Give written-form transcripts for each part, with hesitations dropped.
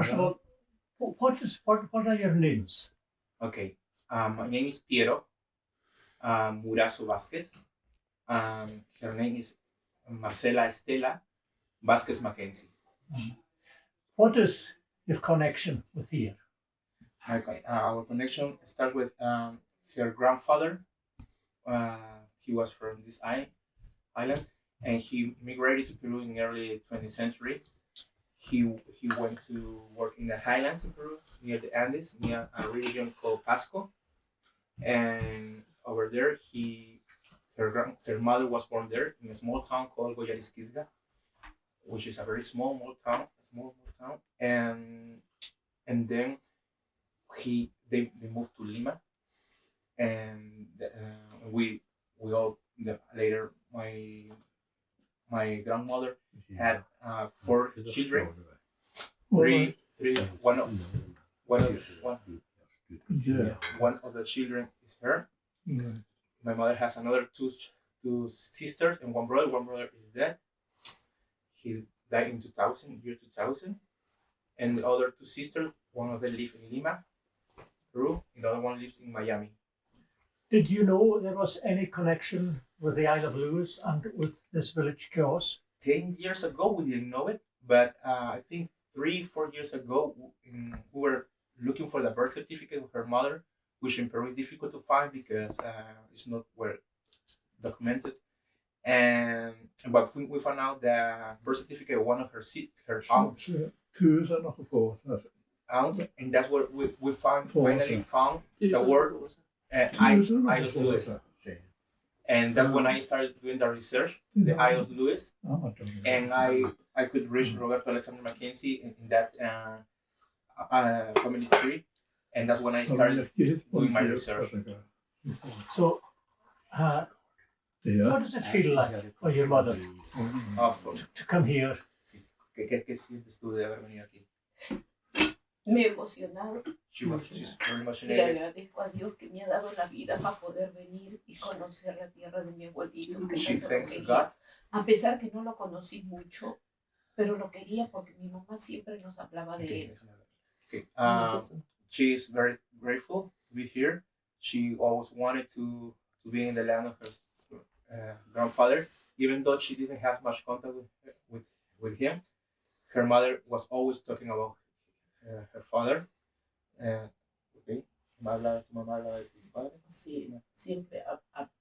First of all, what are your names? Okay, my name is Piero Vasquez. Her name is Marcela Estella Vasquez Mackenzie. What is your connection with here? Okay, our connection starts with her grandfather. He was from this island, and he migrated to Peru in early 20th century. He went to work in the highlands in Peru, near the Andes, near a region called Pasco. And over there, her mother was born there in a small town called Cuideachd, which is a very small town. And then they moved to Lima, and we all later my grandmother had 4 children. One of the children is her. My mother has another two sisters and one brother. One brother is dead. He died in 2000. And the other 2 sisters, one of them lives in Lima, Peru, and the other one lives in Miami. Did you know there was any connection with the Isle of Lewis and with this village Cheòs? 10 years ago, we didn't know it, but I think 3-4 years ago, we were looking for the birth certificate of her mother, which in Peru is difficult to find because it's not well documented. But we found out the birth certificate of one of her aunts. And that's where we finally found the word Isle of Lewis. And that's when I started doing the research, the Isle of Lewis. And I could reach Roberto Alexander Mackenzie in that family tree. And that's when I started doing my research. So, what does it feel like for your mother to come here? ¿Qué sientes tú de haber venido aquí? Me he emocionado. She's very Le emotional. agradezco a Dios que me ha dado la vida para poder venir y conocer la tierra de mi abuelito. Que She tanto lo thanks quería. God. A pesar que no lo conocí mucho, pero lo quería porque mi mamá siempre nos hablaba de él. Okay. She is very grateful to be here. She always wanted to be in the land of her grandfather, even though she didn't have much contact with him. Her mother was always talking about her father. Okay. ¿Tu mamá hablaba de tu padre? Sí, siempre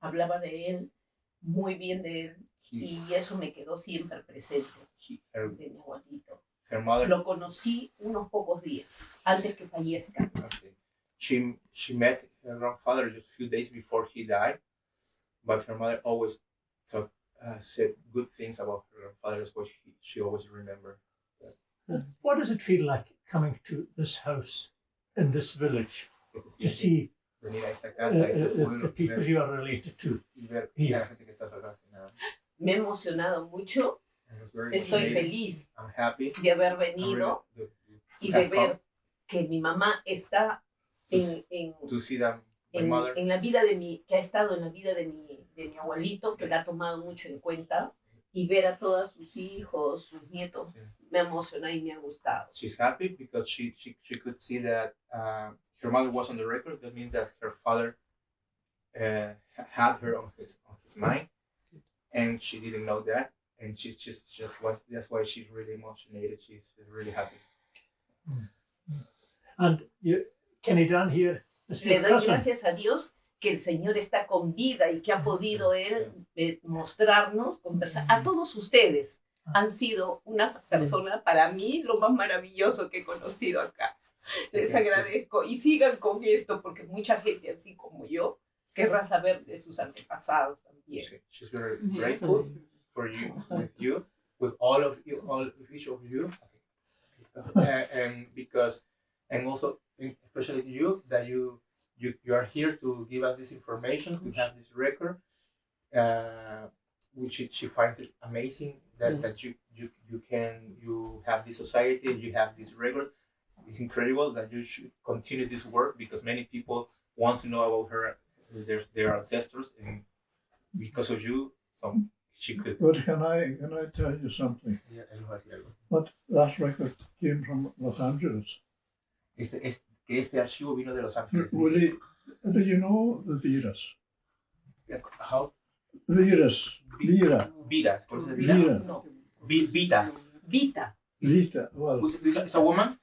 hablaba de él, muy bien de él, y eso me quedó siempre presente de mi abuelito. Her mother. Lo conocí unos pocos días antes que fallezca. Okay. She met her grandfather just a few days before he died, but her mother always said good things about her grandfather. That's what she always remembered. What does it feel like coming to this house in this village to see the people you are related to here? Me he emocionado mucho. Estoy feliz I'm happy de haber venido y de ver que mi mamá está en la vida que ha estado en la vida de mi abuelito, que la ha tomado mucho en cuenta, y ver a todos sus hijos, sus nietos, me emociona y me ha gustado. She's happy because she could see that her mother was on the record. That means that her father had her on his mind, and she didn't know that. And she's that's why she's really emotional. She's really happy. And Kenny Dan here. Le doy gracias a Dios que el Señor está con vida y que ha podido Él mostrarnos, conversar. A todos ustedes han sido una persona, para mí, lo más maravilloso que he conocido acá. Les agradezco y sigan con esto porque mucha gente así como yo querrá saber de sus antepasados también. She's very grateful for you, with all of you, each of you, and also especially you, that you are here to give us this information, to have this record, which she finds it amazing that you have this society, you have this record. It's incredible that you should continue this work because many people want to know about their ancestors, and because of you, she could. But can I tell you something? What that record came from Los Angeles. Este archivo vino de Los Ángeles. Willie, do you know the virus? How? Virus. Vira. Vidas. ¿Cuál es el vida? Vira. No. Vita. Vita. Vita. Well, Is a woman?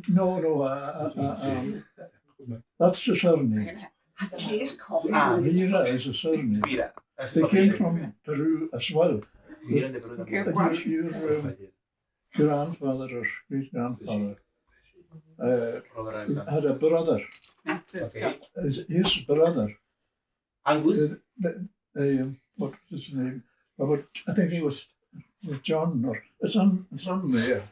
no. That's the surname. Vira is a surname. Vira. They came from Peru as well. Vinieron de Perú también. Your grandfather or great-grandfather had a brother. Okay. His brother. Angus? What was his name? Robert, I think he was John, or it's on there.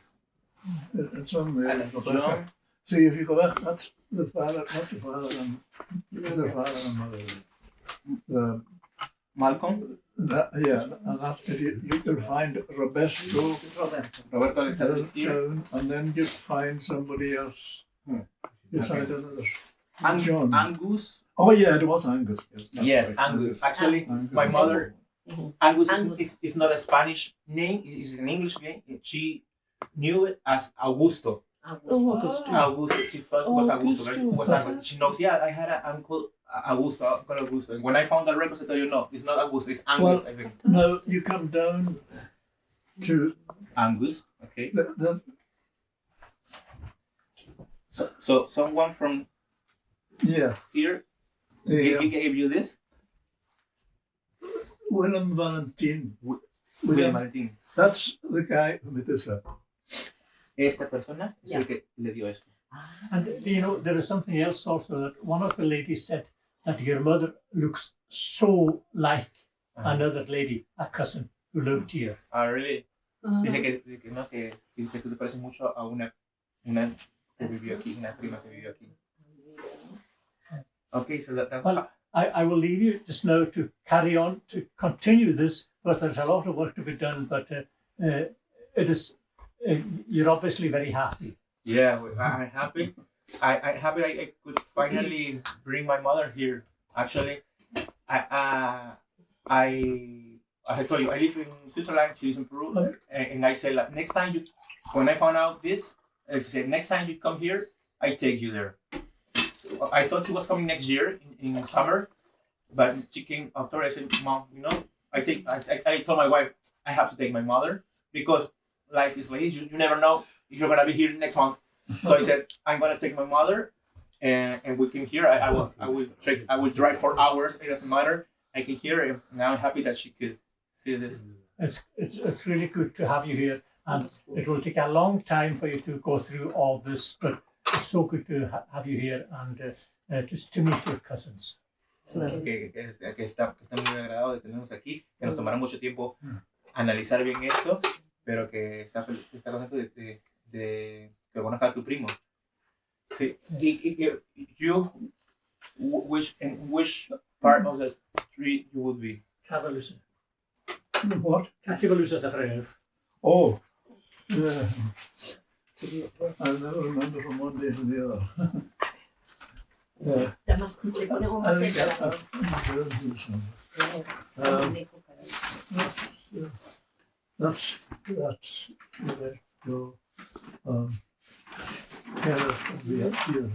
It's on there. John? See, if you go back, that's the father, not the father and the father and mother. Malcolm? Yeah, and that, if you can find Roberto Alexander is here. down, and then you find somebody else. It's I don't know. John. Angus? Oh yeah, it was Angus. Yes, right. Angus. Actually, Angus. my mother, Angus Angus. is not a Spanish name, it's an English name. She knew it as Augusto. Augusto. She thought it was Augusto. Right? It was Angus. She knows, yeah, I had an uncle Augusto. And when I found the records, I told you, no, it's not Augusto, it's Angus, I think. Now you come down to Angus, okay. the So someone from yeah. here gave you this? Willem Valentin. William Martin. That's the guy who made this up. Esta persona es el que le dio esto. And you know, there is something else also that one of the ladies said that your mother looks so like another lady, a cousin who lived here. Ah, really? Dice que no, que tú te pareces mucho a una que vivió aquí, una prima que vivió aquí. Okay, so that's... Well, I will leave you just now to carry on, to continue this, because there's a lot of work to be done, but it is, you're obviously very happy. Yeah, I'm happy. I'm happy I could finally bring my mother here. Actually, I told you, I live in Switzerland, she lives in Peru, and I said, like, next time when I found out this, I said, next time you come here, I take you there. I thought she was coming next year in summer, but she came after. I said, Mom, you know, I told my wife, I have to take my mother because life is like this. You never know if you're gonna be here next month. So I said, I'm gonna take my mother, and we came here. I will drive for hours. It doesn't matter. I can hear it. Now I'm happy that she could see this. It's really good to have you here, and it will take a long time for you to go through all this, but it's so good to have you here and just to meet your cousins. Que está muy agradado de tenernos aquí, que nos tomará mucho tiempo analizar bien esto, pero que está contento de que conozca a tu primo. Sí. You, which part of the tree you would be? Cavalusa. What? Cavalusa is a craobh. Oh, I'll never remember from one day to the other. Le ponemos más cerca. That's let go. Kenneth will be up here.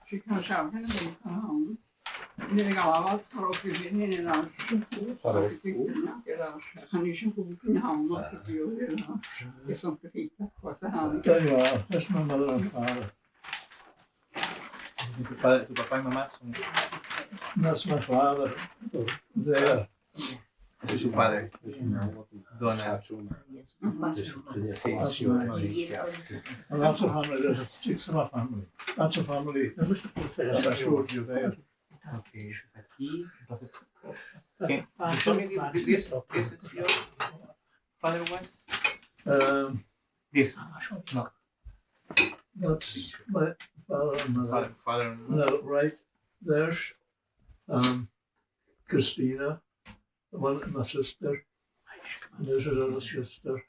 She comes out and they come home. And then I go, I'll throw you in and I'll and you should go home. What to do, you know? Get some to eat. What's the hand? There you are. That's my mother and father. Tu papá y mamá son... That's my father. There. Es su padre. Donna. And that's a family. There's 6 of our family. That's a family that I showed you there. Okay, aquí. Entonces, okay. Show me this. This is your father one? This. No. That's my father and mother. Father and mother. No, right. There's Christina, my sister. And there's another sister.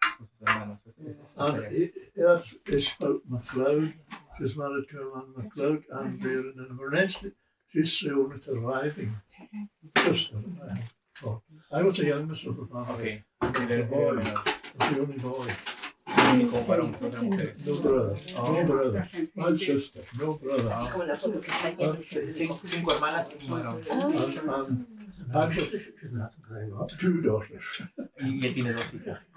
And that's Ishmael MacLeod. She's married to a man MacLeod, and they're in Inverness. she's still surviving. Just surviving. Oh, I was the youngest of the family. Okay. The boy, the only boy. Único varón. Okay. No brother. No brother. One sister. No brother. Así como la foto que está ahí. Cinco hermanas y un varón. And two daughters. Y él tiene dos hijas.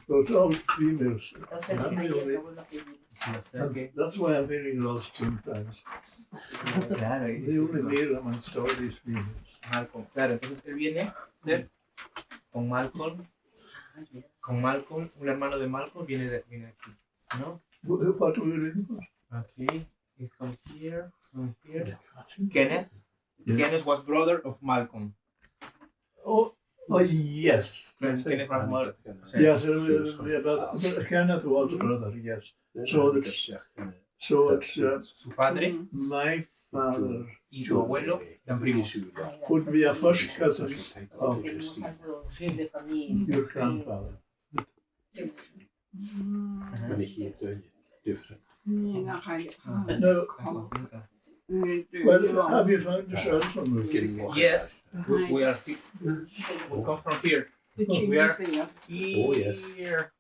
So it's all females. Entonces, ahí acabó lo que dice. And that's why I'm very lost sometimes. Claro, The only male amongst all these females. Malcolm. Claro, entonces él viene con Malcolm. Con Malcolm, un hermano de Malcolm viene aquí, ¿no? What were you reading for? Okay, he comes here, from here. Kenneth. Yeah. Kenneth was brother of Malcolm. Oh yes. Kenneth was mother. Yes, but Kenneth was a brother, yes. So it's su padre, my father y su abuelo eran primos. Would be a first cousin of De familia. your grandfather. No. Well, have you found yourself on the Yes, we are. We come from here. We are here.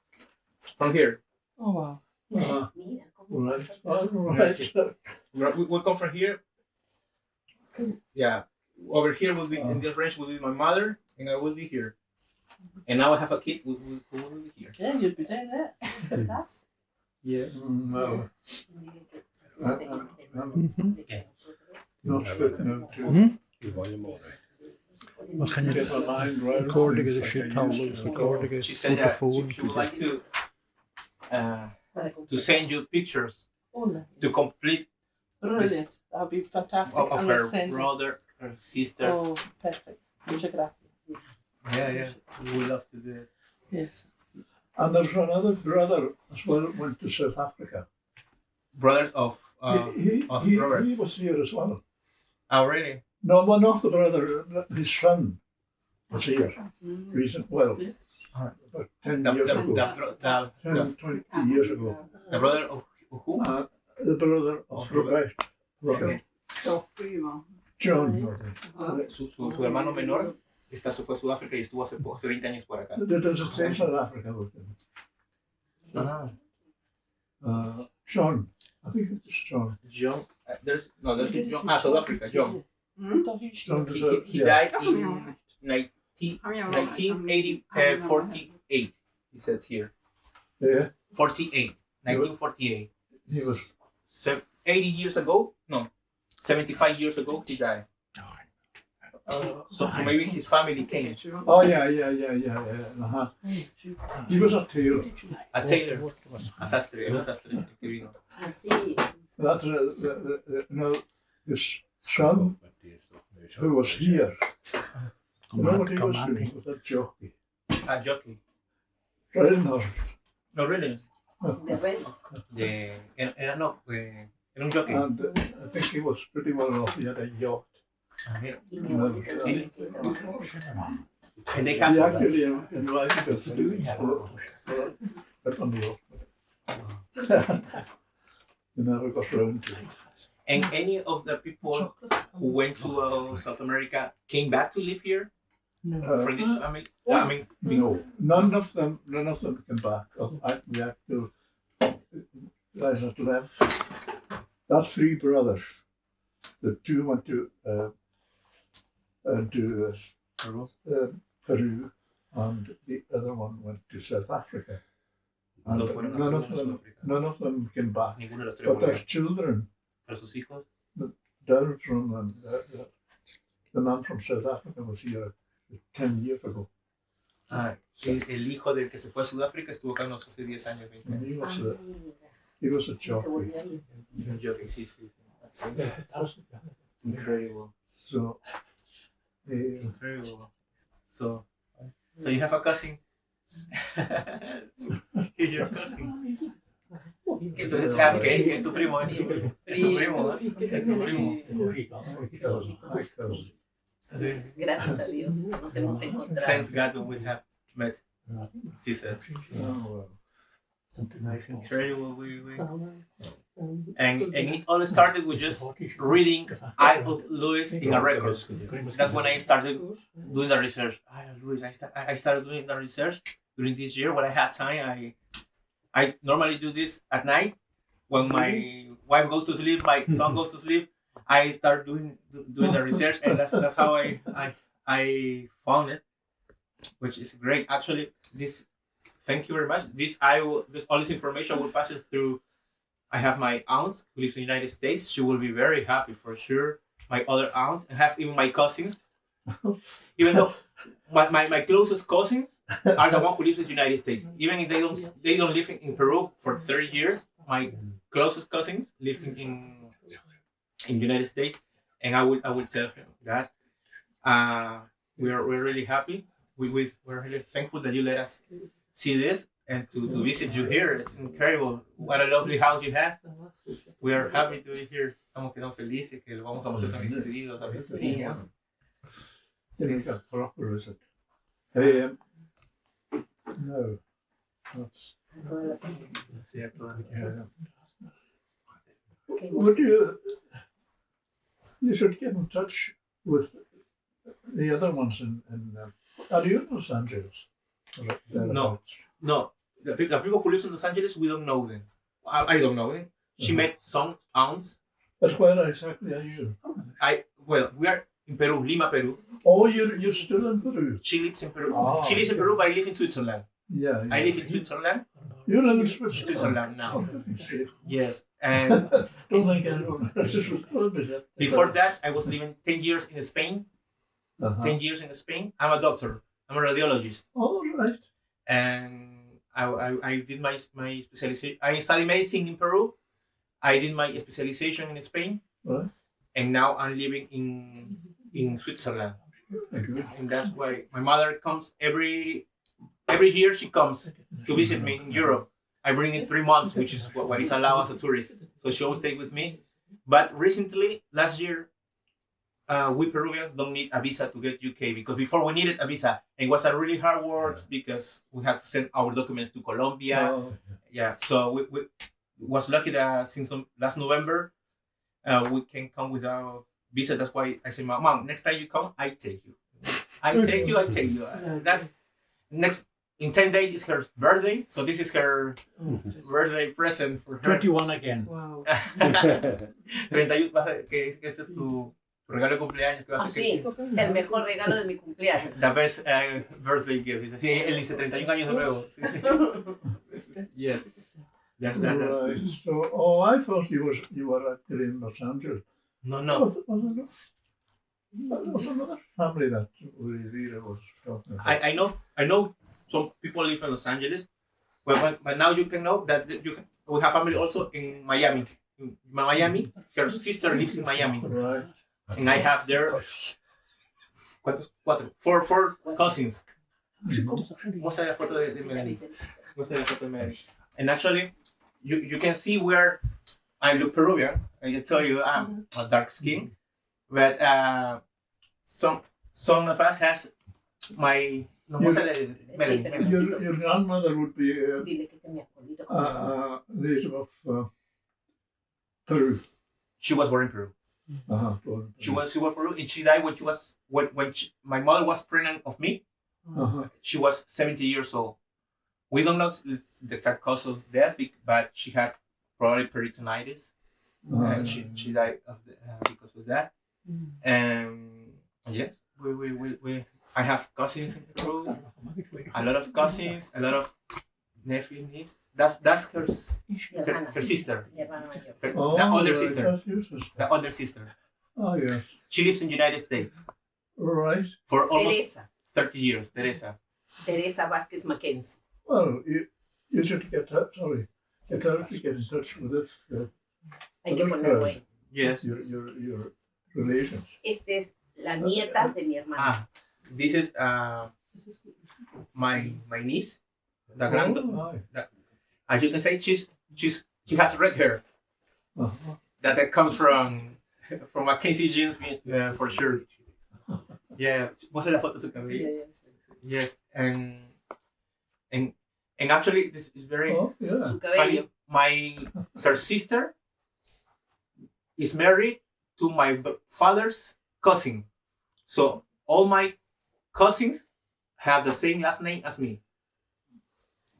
From here. Oh, wow. Right. We come from here. Yeah. Over here will be in this range will be my mother, and I will be here. And now I have a kid who will be here. Yeah, you'd be doing that. Fantastic. Yeah. No. Not fit now to Wat gaan get je a mind round recording things is like shit I towels, used to. recording is She said that phone. she would like to send you pictures Oh, to complete brilliant. That would be fantastic. of And her let's send you- brother, her sister. Oh, perfect. Muchas gracias. Yeah. We would love to do it. Yes. And there's another brother as well that went to South Africa. Brothers of Robert. He was here as well. Oh, really? No, well, not the brother, his son was here. Recent, well, about 10 years ago. 10, 20 years ago. The brother of who? The brother of Robert. John. Su hermano menor se fue a Sudáfrica y estuvo hace 20 años por acá. Does it say South Africa with him? John. I think it's John. John. There's John. South Africa. John. John He died in 1948. He says here. Yeah. 48. 1948. He was 80 years ago? No. 75 years ago he died. So maybe his family came. Oh yeah. Uh-huh. He was a tailor. A tailor. A sastre. Un sastre que vino. Así. That's his son who was here. You know what he was doing? Was a jockey. A jockey. Riding horse. No, really. De redes. Era un jockey. And I think he was pretty well off. He had a yacht. And they He have actually invited us to get on the yacht. We never got round to it. And any of the people who went to South America came back to live here from this family? I mean, No, none of them came back. We had to, guys had left. That's three brothers. The two went to Peru, and the other one went to South Africa. And none of them came back. ninguno de los tres But their volvieron. children, Pero sus hijos, down from the man from South Africa was here 10 years ago. el hijo del que se fue a Sudáfrica estuvo acá unos hace 10 años, 20 And años. he was a Se jockey. volvió ahí. Un jockey, sí. Incredible. So, Incredible. So you have a cousin. He's your cousin. Que es tu primo, es tu primo. Es tu primo. Gracias a Dios nos hemos encontrado. Thanks God we have met. She says. It's incredible. And it all started with just reading Eye of Louis in a record. That's when I started doing the research. Eye of Louis. I started doing the research during this year when I had time. I normally do this at night when my wife goes to sleep, my son goes to sleep. I start doing the research, and that's how I found it, which is great. Actually, thank you very much. All this information will pass it through. I have my aunt who lives in the United States. She will be very happy for sure. My other aunt, I have even my cousins. Even though my closest cousins are the one who lives in the United States. Even if they don't live in Peru for 30 years, my closest cousins live in the United States, and I will tell him that we're really happy. We're really thankful that you let us see this and to visit you here. It's incredible. What a lovely house you have. We are happy to be here. Estamos quedando felices que lo vamos a mostrar a mis queridos, a mis niños. It's a proper visit. No, that's. Would you should get in touch with the other ones are you in Los Angeles? No. The people who live in Los Angeles, we don't know them. I don't know them. She met some aunts. But where exactly are you? We are in Peru, Lima, Peru. Oh, you're still in Peru? She lives in Peru. She lives in Peru, but I live in Switzerland. Yeah. I live in Switzerland. You live in Switzerland? Switzerland now. Okay. Yes. And don't think anyone just before that, I was living 10 years in Spain. 10 years in Spain. I'm a doctor. I'm a radiologist. All right. And I did my specialization. I studied medicine in Peru. I did my specialization in Spain. Right. And now I'm living in Switzerland. And that's why my mother comes every year. She comes to visit me in Europe. I bring in 3 months, which is what is allowed as a tourist. So she always stay with me. But recently, last year, we Peruvians don't need a visa to get UK, because before we needed a visa. And it was a really hard work because we had to send our documents to Colombia. Oh. Yeah, so we was lucky that since last November, we can come without visa. That's why I say, Mom, next time you come, I take you. I take you. That's next. In 10 days is her birthday, so this is her birthday present for her. 21 again. Wow. 31, que este es tu regalo de cumpleaños. Que va a ser Sí, el mejor regalo de mi cumpleaños. The best birthday gift. Dice, sí, él dice 31 años de nuevo. Sí. Yes. That's right. So, I thought you were actually in Los Angeles. No. Was another family that Rivera was talking about. I know some people live in Los Angeles, but now you can know that we have family also in Miami. In Miami, her sister lives in Miami. Right. And I have there four cousins. Muestra la foto de Melanie. Muestra la foto de Melanie. And actually, you can see where I look Peruvian. I can tell you I'm a dark skin, but some of us has my. Your grandmother would be native of Peru. She was born in Peru. She was Peru, and she died when my mother was pregnant of me. She was 70 years old. We don't know the exact cause of death, but she had probably peritonitis, and she died because of that. And yes, I have cousins in Peru, a lot of cousins, a lot of nephews, niece. That's her sister, the older sister. Oh yeah. She lives in the United States. Right. For almost 30 years, Teresa. Estella Vasquez Mackenzie. Well, you should get her to get in touch with this. Hay que ponerlo ahí. Yes. Your relations. Esta es la nieta de mi hermana. This is my niece, the grand. As you can say, she has red hair. That comes from Mackenzie genes, for sure. Yeah, muestra la foto de su cabello. Yes, and And actually, this is very yeah. Su cabello. funny. Her sister is married to my father's cousin. So all my cousins have the same last name as me.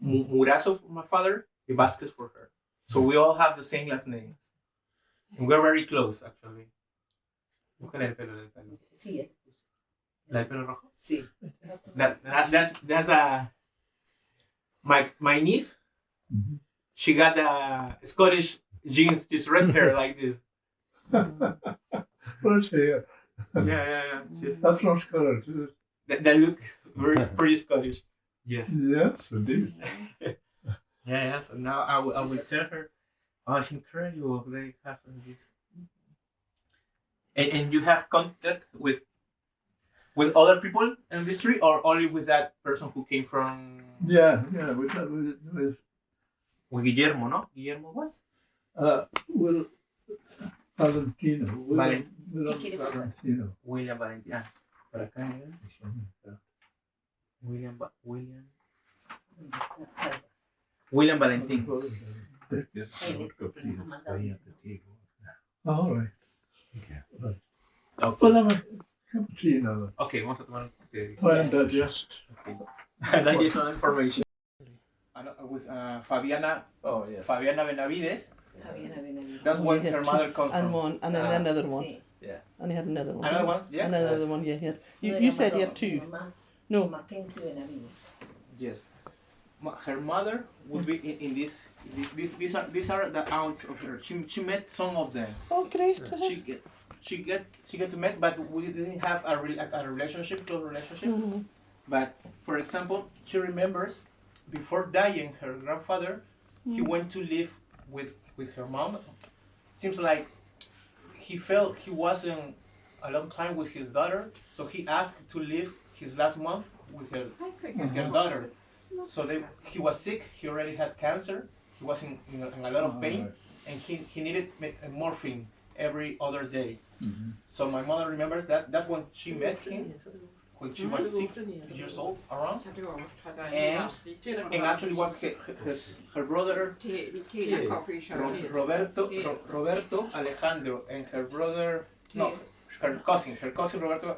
Murazo for my father, and Vasquez for her. So we all have the same last names. And we're very close, actually. Búscale el pelo del pelo. Sí, ¿La del pelo rojo? sí. That's my niece. Mhm. She got the Scottish jeans, just red hair like this. What's here? Yeah. Just That's not Scottish, is it? that look very pretty Scottish. Yes. Yes, indeed. Yeah. So now I will tell her. Oh, it's incredible. They have this. And you have contact with other people in the street, or only with that person who came from? Yeah, with Guillermo, no? Guillermo was? Will Valentino. Valen- Valentino. William Valentin. Ah, por acá. William Valentin. All right. Okay. Well, I'm a cappuccino. Okay, vamos a tomar un té. Try and digest. Okay. Digest some information. With Fabiana Oh, yes. Benavides. Javiera Benavides. That's where her mother comes And from. one, and then another one. Sí. And he had another one. Another one? Yes. Another one, yeah. He had. No You era said he Madonna, had two. mamá, No. Mackenzie Benavides. Yes. Her mother would be in this. These are the aunts of her. She met some of them. Oh, great. She get to meet, but we didn't have a relationship, close relationship. Mhm. But for example, she remembers before dying, her grandfather, he went to live with her mom. Seems like he felt he wasn't a long time with his daughter, so he asked to live his last month with her daughter. So he was sick. He already had cancer. He was in a lot of pain, and he needed morphine every other day. Mm-hmm. So my mother remembers that. That's when she met him, when she was 6 years old, around. And actually was her brother Roberto Alejandro, and her brother, no, her cousin Roberto,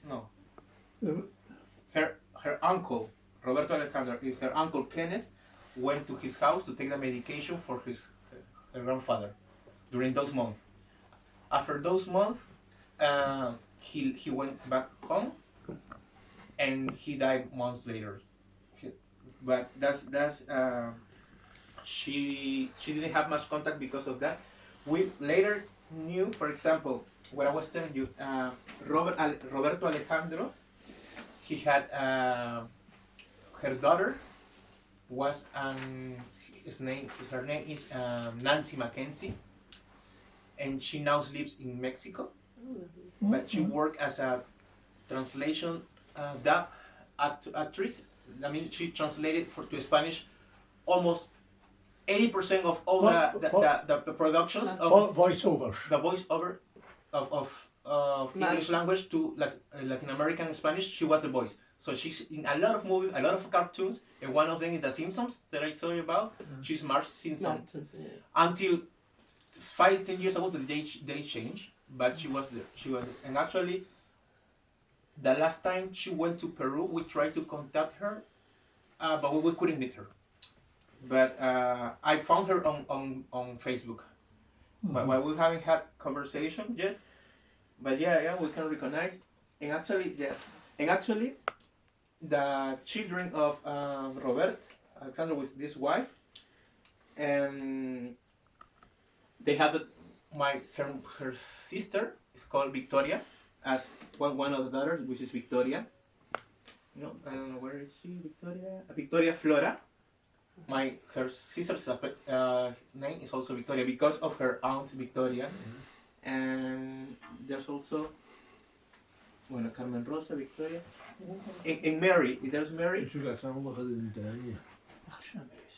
no, her uncle Roberto Alejandro and her uncle Kenneth went to his house to take the medication for her grandfather during those months. After those months, he went back home, and he died months later. But she didn't have much contact because of that. We later knew, for example, what I was telling you, Roberto Alejandro, he had her daughter was her name is Nancy Mackenzie, and she now lives in Mexico, but she worked as a translation dub actress. I mean, she translated to Spanish almost 80% of all the productions of voiceovers. the voiceover of English language to Latin American Spanish. She was the voice. So she's in a lot of movies, a lot of cartoons, and one of them is The Simpsons that I told you about. She's Marge Simpson. Until 5-10 years ago, they changed, but she was there. And actually, the last time she went to Peru, we tried to contact her, but we couldn't meet her. But I found her on Facebook. But we haven't had conversation yet. But yeah, we can recognize. And actually, yes. And actually, the children of Robert Alexander with this wife, and they have her sister is called Victoria, as one of the daughters, which is Victoria. No, I don't know where is she. Victoria Flora. Her sister's name is also Victoria because of her aunt Victoria, and there's also Carmen Rosa, Victoria, and Mary. There's Mary.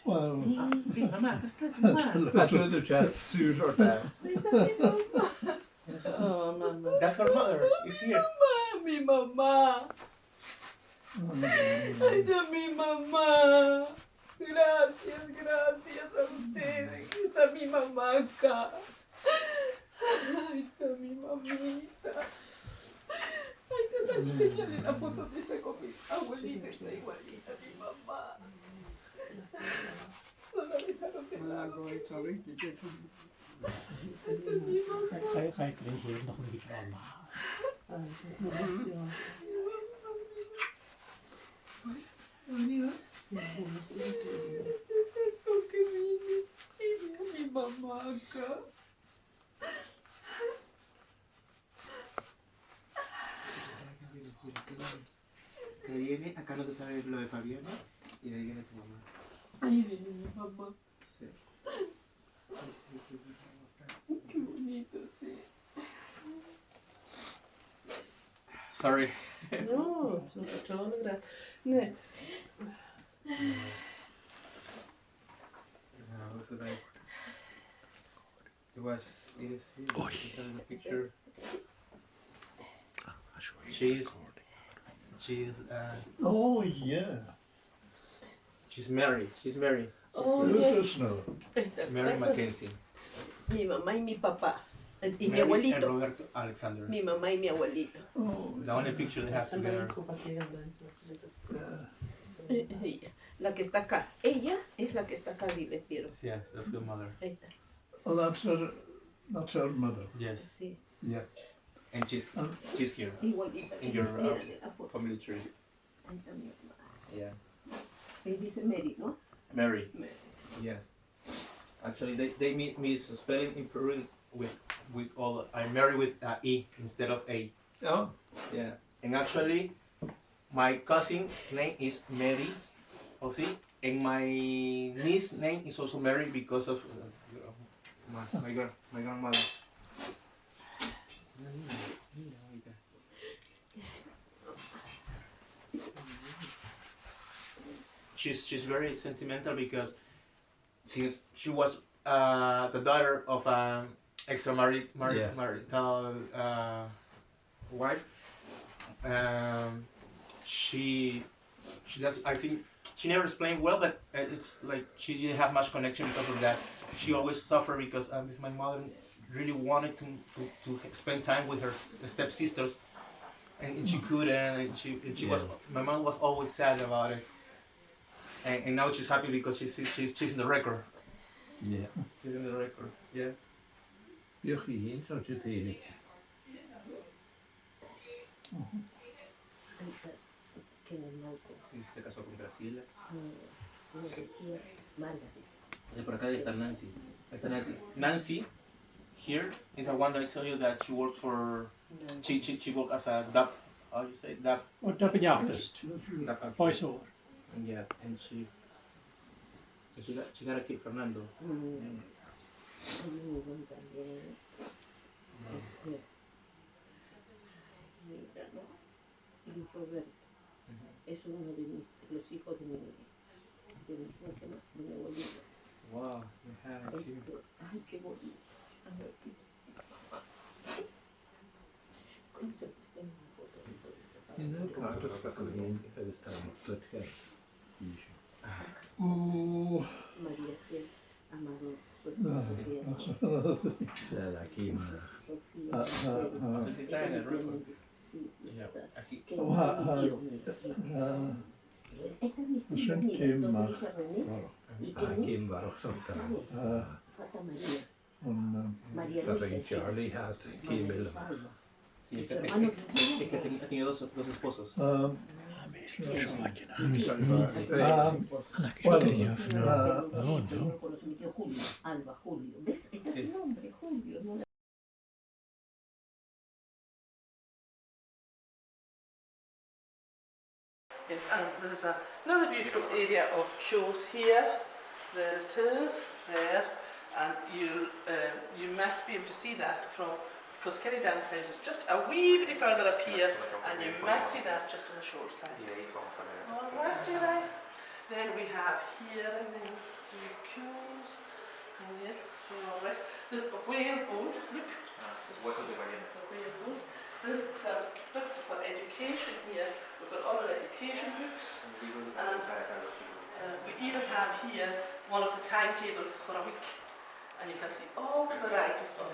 Well, Mamá, acá está tu mamá. that's what the chat's too short. Oh, Mama. That's her mother. Is here. Mi mamá. Ay, Dios, mi mamá. Gracias, gracias a ustedes. Aquí está mi mamá acá. Ahí está mi mamita. Ay, te enseñaré la foto de esta con mi abuelita. Está igualita a mi mamá. No la dejaron de lado. Esta es mi mamá. Ga ik reageren nog een beetje allemaal. Amigos. Que vine y vi a mi mamá acá. Que viene, acá no te sabes lo de Fabiana y de ahí viene tu mamá. Ahí viene mi mamá. Sí. Qué bonito, sí. Sorry. No, så förstår det. Nej. It is the picture. Oh, yeah. She's married. Oh, Who's yes. this now? Mary Mackenzie. Mi mamá y mi papá. Y mi Mary and abuelito. Roberto Alexander. Mi mamá y mi abuelito. Oh, The only picture they have together. Ella, la que está acá. Ella es la que está acá, dile, Piero. Yes, that's good mother. Ahí está. oh, that's her mother. Yes, Sí, Yeah. and she's here igualita. in your Mírale la foto. family tree. Ahí está mi mamá. Yeah, Ahí dice Mary, ¿no? Mary. Mary. Yes. Actually, they meet me spelling in Peru with all. I marry with e instead of a. Oh. Yeah, and actually, my cousin's name is Mary, also, and my niece's name is also Mary because of my grandmother. She's very sentimental because since she was the daughter of an extramarital wife, she does. I think she never explained well, but it's like she didn't have much connection because of that. She always suffered because my mother really wanted to spend time with her stepsisters, and she couldn't. And she was. My mom was always sad about it. And now she's happy because she's in the record. Yeah. She's in the record. Yeah. Biochi, sono cittadini. Ahí está. Que en el norte. Se casó con Graciela. Como decía Margaret. Y por acá está Nancy. Está Nancy. Nancy here is the one that I tell you that she worked for. She worked as a dub. How do you say dub? Or dubbejachtist, voiceover. Yeah, and she got a kid, Fernando. Muy bueno también. Mira, ¿no? Y Roberto. Es uno de los hijos de mi abuelito. Wow, you had a kid. Ay, qué bonito. A ver, ¿cómo se pone una foto de esto? Oh. María Estela, Amado, That's another thing. Sofía, She está en el record. sí, Yeah, está. aquí. Qué Oh, bonito. Esta es mi This hija, one mira, came donde back. dice René, y que Kim var också falta María. On María så Luisa. att Charlie hade Kim eller Sí, es que ha tenido dos esposos. Alba, Julio. ¿Ves? Este es el nombre, Julio. ¿No? Yes, and there's another beautiful area of Cheòs here. There it is, there, and you might be able to see that from, because Kerry Downs House is just a wee bit further up here, and you might see that just on the shore side. Alright, right. Then we have here, and then the Cheòs, and here, alright. This is a whale boat, look. The whale boat. This is books for education here. We've got all our education books, and we even have here one of the timetables for a week, and you can see all the varieties of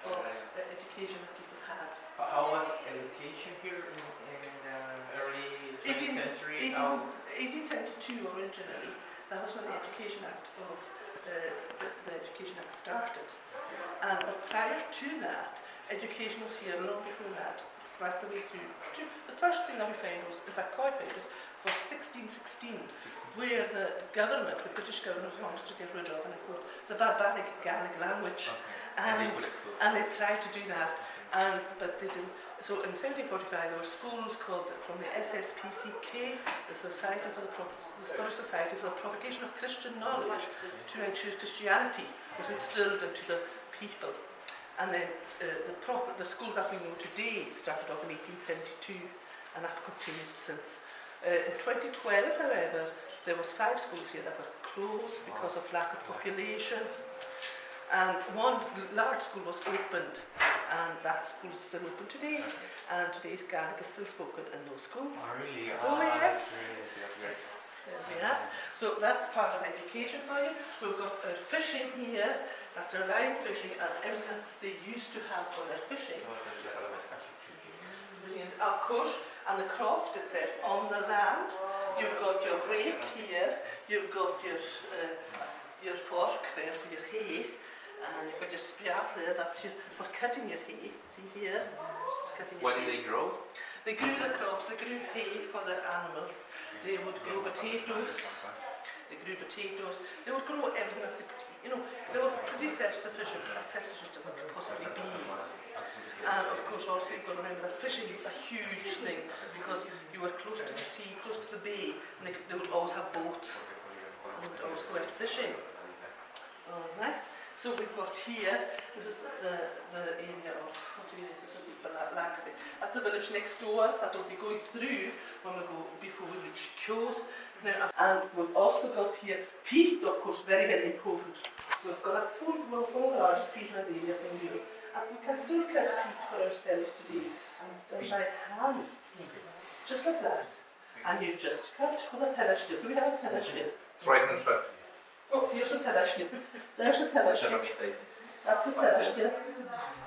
education that people had. How was education here in the early 20th century? 1872 originally. That was when the Education Act of the Education Act started. But prior to that, education was here long before that, right the way through. The first thing that we found was, in fact, Coy found it, was 1616, where the government, the British government, wanted to get rid of the barbaric Gaelic language. Okay. And they tried to do that, but they didn't. So in 1745 there were schools called from the SSPCK, the Society for the Scottish Society for the Propagation of Christian Knowledge, to ensure Christianity was instilled into the people. And then the schools that we know today started off in 1872 and have continued since. In 2012, however, there was 5 schools here that were closed because of lack of population. And one large school was opened, and that school is still open today. And today's Gaelic is still spoken in those schools. Oh, really? So yes. Yes. There we are. So that's part of education for you. We've got fishing here. That's a line fishing, and everything they used to have for their fishing. Brilliant. Of course, and the croft itself on the land. You've got your rake here. You've got your fork there for your hay. And you've got your spiat there, that's for cutting your hay. See here? What did they grow? They grew the crops, they grew hay for their animals. They would grow potatoes. They grew potatoes. They would grow everything that they could eat. They were pretty self-sufficient, as self-sufficient as it could possibly be. And of course also you've got to remember that fishing was a huge thing because you were close to the sea, close to the bay, and they would always have boats. And they would always go out fishing. Alright. So we've got here, this is the area of, this is Agallamh. That's the village next door that we'll be going through before we reach Cheòs. Now, and we've also got here peat, of course, very, very important. We've got one of the largest peatland areas in Europe, and we can still cut peat for ourselves today, and it's done by hand, just like that. And you just cut with a taighlach. Do we have a taighlach? Right in front. Oh, here's a taighlach. There's a taighlach. That's a taighlach.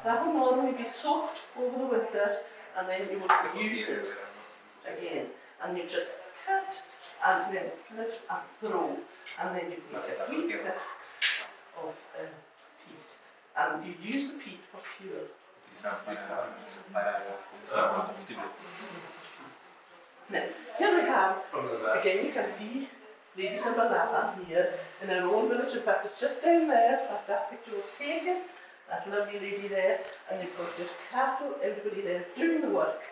That will normally be soaked over the winter, and then you will use it again. And you just cut, and then lift and throw, and then you get 3 stacks of peat. And you use the peat for fuel. Now, here we have, again you can see ladies of Agallamh here in our own village. In fact, it's just down there that picture was taken. That lovely lady there, and you've got your cattle, everybody there doing the work.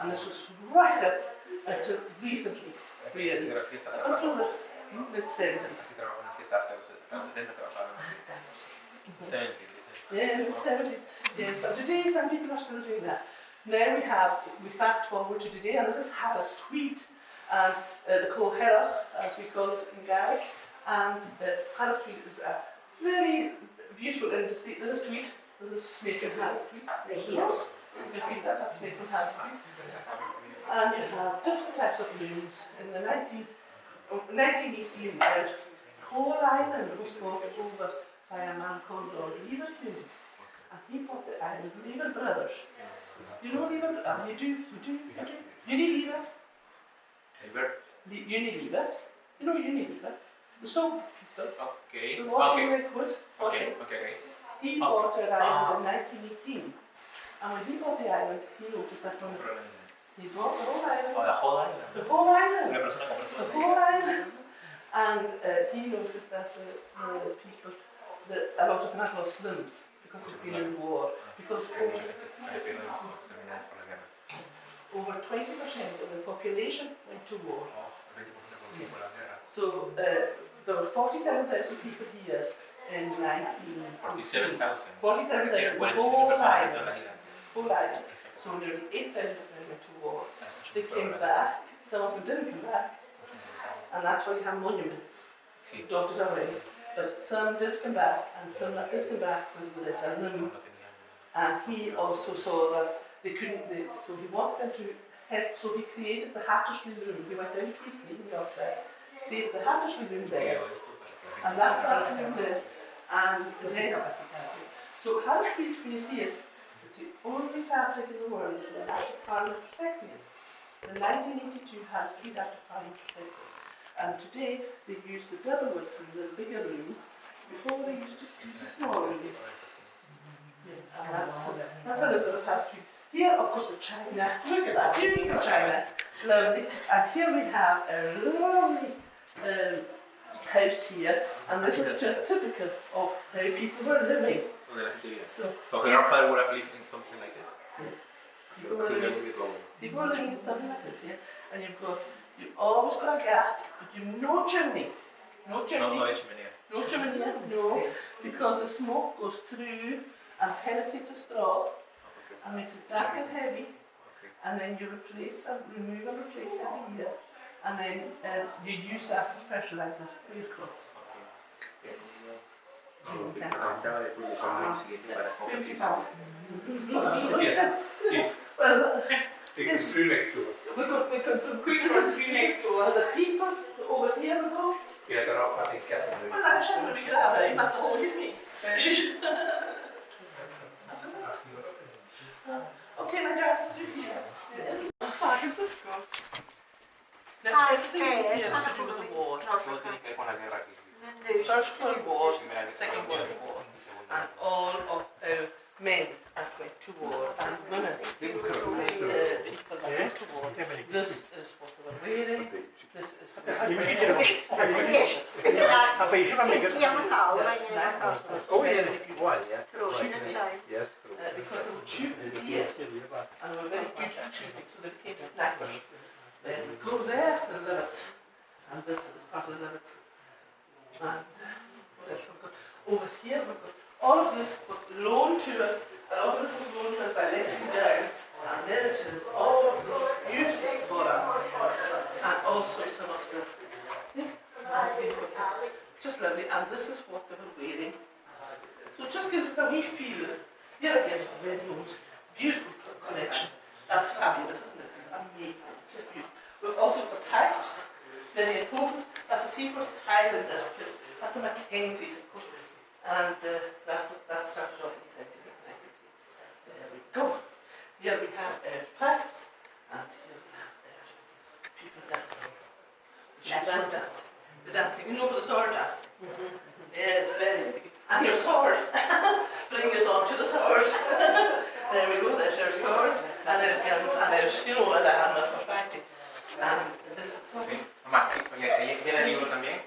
And this was right up until recently, really, until the mid-70s. Yeah, mid-70s. Yes, so today some people are still doing that. Now we fast forward to today, and this is Harris tweed, and the còmhla, as we call it in Gaelic. And Harris tweed is a very beautiful industry. This is tweed. This is made from Harris tweed. Yes. That's made from Harris tweed. And you have different types of looms. In the 1918, the whole island was bought over by a man called Lord Leòdhas. And he bought the island, Leòdhas brothers. You know Leòdhas? You do. Unilever. Unilever. You know Unilever? The soap people. Okay. The washing liquid. Washing. Okay. He bought the island in 1918. And when he bought the island, he noticed that when he bought the whole island. Oh, the whole island. The whole island. The whole island. And he noticed that the people, a lot of them had lost limbs because they'd been in war. Because over 20% of the population went to war. So there were 47,000 people here in 47,000. 47,000. The whole island. So nearly 8,000 of them went to war. They came back. Some of them didn't come back. And that's why you have monuments dotted away. But some did come back, and some that did come back with a limb. And he also saw that they couldn't, so he wanted them to help, so he created the Hattersley loom. He went down to Keithley in Yorkshire, the hatch room there, and that's our room there, and then, so High Street, when you see it, it's the only fabric in the world that Act of Parliament protecting it. The 1982 High Street Act of Parliament protects it, and today they use the double width in the bigger room. Before they used to use a small room. And that's a little bit of High Street. Here, of course, the China. Look at that. Here's the China. Lovely. And here we have a lovely house here. And this is just typical of how people were living. So your father would have lived in something like this? Yes. People were living in something like this, yes. And you've always got a gap, but you've no chimney. No chimney. No chimney, no. Because the smoke goes through and penetrates the straw and makes it dark and heavy, and then you replace and remove and replace every year, and then you use that as fertilizer for your crops. Well, it's true next door. we could this is true next door. The peoples over here we go. Yeah, they're all I think Well, actually, we could have that. You must hold with me. Okay, my job is through here. This is Francisco. Now, everything here is to do with the war. First World War, Second World War, and all of our men that went to war, and women, people that went to war. This is what they were wearing. This is what they were Yes. because they would shoot the deer, and they were very good at shooting, so they became snappers. Then we go there to the Leòdhas, and this is part of the Leòdhas. And what else have we got? Over here we've got all of this was loaned to us, a lot of it was loaned to us by Leslie Down, and there it is, all of these beautiful sporans, and also some of the, just lovely, and this is what they were wearing. So it just gives us a wee feel. Here again, a very old, beautiful collection. That's fabulous, isn't it? It's amazing, it's just beautiful. We've also got pipes, very important. That's a Seaforth Highlander, that's a Mackenzie's, of course. And that started off in 1790s. There we go. Here we have pipes, and here we have people dancing. The dancing. The dancing, you know, for the sword dancing. Yes, very big. And here's sword. Bring us on to the swords. There we go, there's our swords, and our guns, and our, you know, a armor for fighting. And this is so. Mamá, ¿viene el libro también?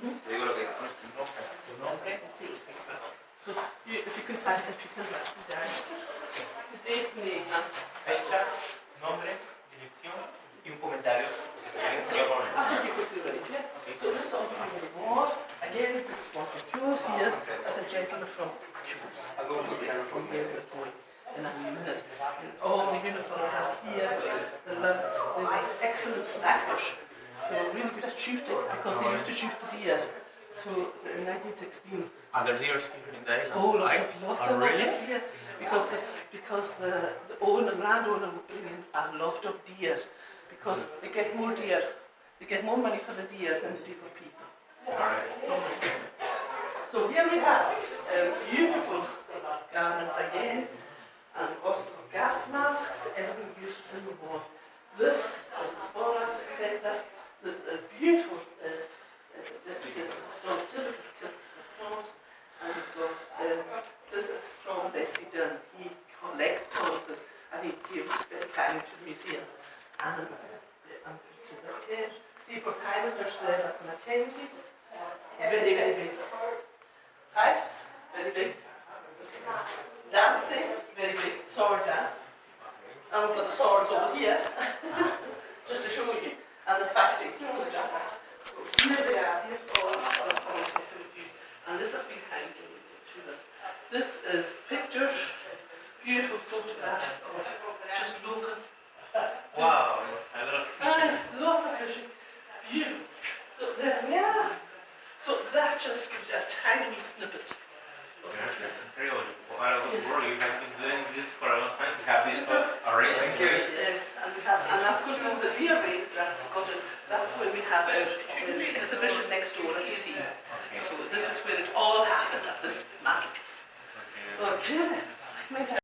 Te digo lo que tu nombre. So, if you can type, if you can write it down. The date, name, and Fecha, nombre, dirección y un comentario. I'll give you quickly ready, yeah? So this is all during the war. Again, this is one from Cheòs here. That's a gentleman from Cheòs. I'll go From where we're going in a minute. And all the uniforms are here. The Leòdhas, they were excellent snappers. They were really good at shooting because they used to shoot the deer. So in 1916. Are there deer in the island? Oh, lots of deer. Because the landowner would bring in a lot of deer. Because they get more deer. They get more money for the deer than they do for people. So here we have beautiful garments again, and also gas masks, everything used in the war. This is the sporans, etc. This is a beautiful from typical cloth, and we've got this is from Leslie Dunn. He collects all of this, and he gives it to the museum. And pictures again. Seaforth Highlanders there, that's a Mackenzie's. Very, very big. Pipes, very big. Dancing, very big. Sword dance. And we've got the swords over here, just to show you. And the fighting, you know, the jackets. So here they are, here's all the colors of the. And this has been handed to us. This is pictures, beautiful photographs of just local. Wow, I love fishing. Lots of fishing. Beautiful. So there we are. So that just gives you a tiny snippet. Very well. Out of the world, you have been doing this for a long time. You have this arranged. Yes, and we have, and of course this is the deer raid that's got it. That's where we have our Ciad, mae'n